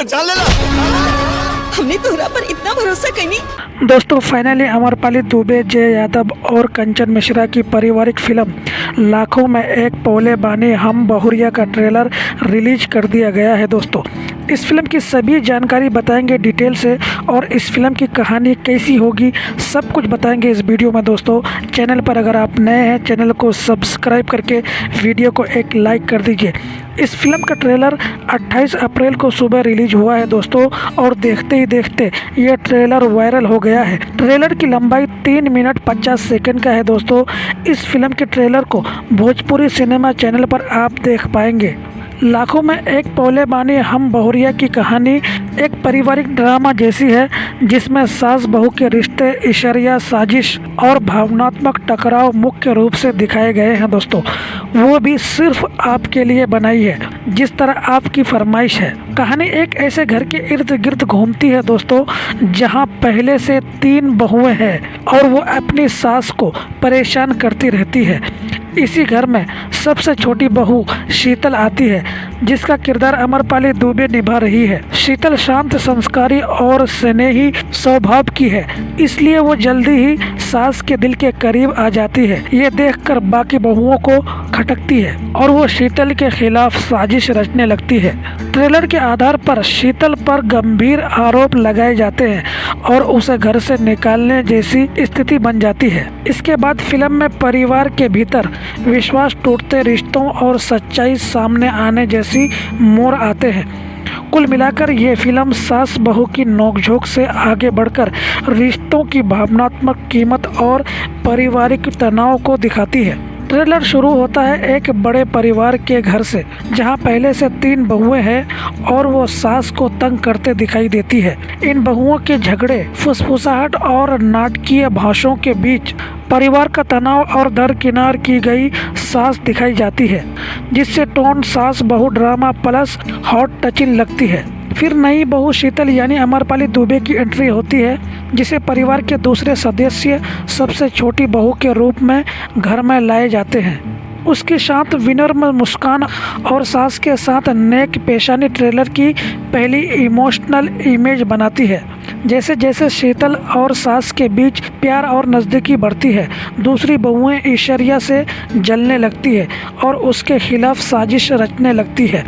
जान लेला। हमने तोहरा पर इतना भरोसा कईनी। दोस्तों फाइनली अमरपाली दुबे, जय यादव और कंचन मिश्रा की पारिवारिक फिल्म लाखों में एक पौले बानी हम बहुरिया का ट्रेलर रिलीज कर दिया गया है। दोस्तों इस फिल्म की सभी जानकारी बताएंगे डिटेल से, और इस फिल्म की कहानी कैसी होगी सब कुछ बताएंगे इस वीडियो में। दोस्तों चैनल पर अगर आप नए हैं, चैनल को सब्सक्राइब करके वीडियो को एक लाइक कर दीजिए। इस फिल्म का ट्रेलर 28 अप्रैल को सुबह रिलीज हुआ है दोस्तों, और देखते ही देखते ये ट्रेलर वायरल हो गया है। ट्रेलर की लंबाई 3 मिनट 50 सेकंड का है। दोस्तों इस फिल्म के ट्रेलर को भोजपुरी सिनेमा चैनल पर आप देख पाएंगे। लाखों में एक पौले बानी हम बहुरिया की कहानी एक पारिवारिक ड्रामा जैसी है, जिसमें सास बहू के रिश्ते, इशारिया, साजिश और भावनात्मक टकराव मुख्य रूप से दिखाए गए हैं। दोस्तों वो भी सिर्फ आपके लिए बनाई है, जिस तरह आपकी फरमाइश है। कहानी एक ऐसे घर के इर्द गिर्द घूमती है दोस्तों, जहां पहले से 3 बहुएं हैं और वो अपनी सास को परेशान करती रहती है। इसी घर में सबसे छोटी बहू शीतल आती है, जिसका किरदार अमरपाली दुबे निभा रही है। शीतल शांत, संस्कारी और स्नेही स्वभाव की है, इसलिए वो जल्दी ही सास के दिल के करीब आ जाती है। ये देखकर बाकी बहुओं को खटकती है और वो शीतल के खिलाफ साजिश रचने लगती है। ट्रेलर के आधार पर शीतल पर गंभीर आरोप लगाए जाते हैं और उसे घर से निकालने जैसी स्थिति बन जाती है। इसके बाद फिल्म में परिवार के भीतर विश्वास टूटते, रिश्तों और सच्चाई सामने आने जैसी मोड़ आते हैं। कुल मिलाकर ये फिल्म सास बहू की नोकझोंक से आगे बढ़कर रिश्तों की भावनात्मक कीमत और पारिवारिक तनाव को दिखाती है। ट्रेलर शुरू होता है एक बड़े परिवार के घर से, जहां पहले से 3 बहुएं हैं और वो सास को तंग करते दिखाई देती है। इन बहुओं के झगड़े, फुसफुसाहट और नाटकीय भाषणों के बीच परिवार का तनाव और दरकिनार की गई सास दिखाई जाती है, जिससे टोन सास बहू ड्रामा प्लस हॉट टचिंग लगती है। फिर नई बहू शीतल यानी अमरपाली दुबे की एंट्री होती है, जिसे परिवार के दूसरे सदस्य सबसे छोटी बहू के रूप में घर में लाए जाते हैं। उसके साथ विनम्र मुस्कान और सास के साथ नेक पेशानी ट्रेलर की पहली इमोशनल इमेज बनाती है। जैसे जैसे शीतल और सास के बीच प्यार और नज़दीकी बढ़ती है, दूसरी बहुएं ईश्वरिया से जलने लगती है और उसके खिलाफ साजिश रचने लगती है।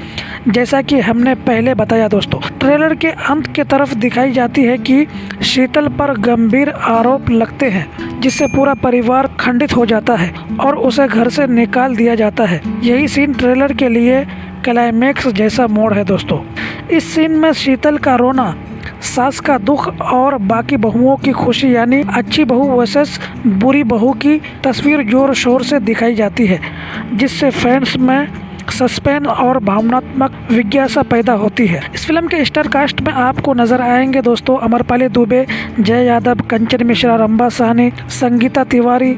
जैसा कि हमने पहले बताया दोस्तों, ट्रेलर के अंत के तरफ दिखाई जाती है कि शीतल पर गंभीर आरोप लगते हैं, जिससे पूरा परिवार खंडित हो जाता है और उसे घर से निकाल दिया जाता है। यही सीन ट्रेलर के लिए क्लाइमैक्स जैसा मोड़ है दोस्तों। इस सीन में शीतल का रोना, सास का दुख और बाकी बहुओं की खुशी यानी अच्छी बहू वर्सेस बुरी बहू की तस्वीर जोर शोर से दिखाई जाती है, जिससे फैंस में सस्पेंस और भावनात्मक जिज्ञासा पैदा होती है। इस फिल्म के स्टार कास्ट में आपको नजर आएंगे दोस्तों अमरपाली दुबे, जय यादव, कंचन मिश्रा, रंबा साहनी, संगीता तिवारी,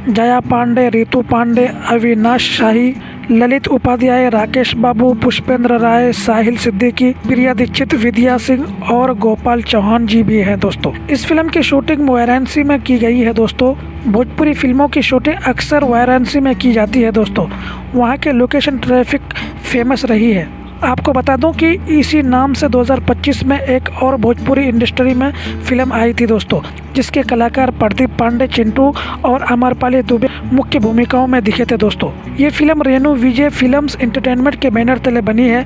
जया पांडे, रितु पांडे, अविनाश शाही, ललित उपाध्याय, राकेश बाबू, पुष्पेंद्र राय, साहिल सिद्दीकी, प्रिया दीक्षित, विद्या सिंह और गोपाल चौहान जी भी हैं दोस्तों। इस फिल्म की शूटिंग वाराणसी में की गई है दोस्तों। भोजपुरी फिल्मों की शूटिंग अक्सर वाराणसी में की जाती है दोस्तों। वहाँ के लोकेशन ट्रैफिक फेमस रही है। आपको बता दूं कि इसी नाम से 2025 में एक और भोजपुरी इंडस्ट्री में फिल्म आई थी दोस्तों, जिसके कलाकार प्रदीप पांडे, चिंटू और अमरपाली दुबे मुख्य भूमिकाओं में दिखे थे दोस्तों। ये फिल्म रेणु विजय फिल्म्स एंटरटेनमेंट के बैनर तले बनी है।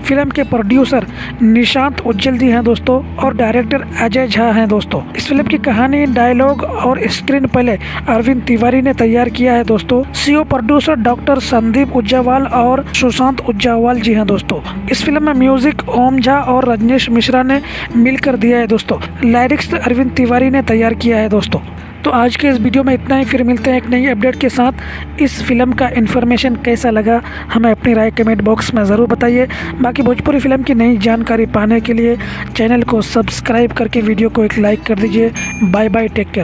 फिल्म के प्रोड्यूसर निशांत उज्जवल जी हैं दोस्तों और डायरेक्टर अजय झा हैं दोस्तों। इस फिल्म की कहानी, डायलॉग और स्क्रीन प्ले अरविंद तिवारी ने तैयार किया है दोस्तों। सीओ प्रोड्यूसर डॉक्टर संदीप उज्जवल और सुशांत उज्जवल जी हैं दोस्तों। इस फिल्म में म्यूजिक ओम झा और रजनीश मिश्रा ने मिलकर दिया है दोस्तों। लिरिक्स अरविंद तिवारी ने तैयार किया है दोस्तों। तो आज के इस वीडियो में इतना ही। फिर मिलते हैं एक नई अपडेट के साथ। इस फिल्म का इन्फॉर्मेशन कैसा लगा हमें अपनी राय कमेंट बॉक्स में ज़रूर बताइए। बाकी भोजपुरी फिल्म की नई जानकारी पाने के लिए चैनल को सब्सक्राइब करके वीडियो को एक लाइक कर दीजिए। Bye bye, take care.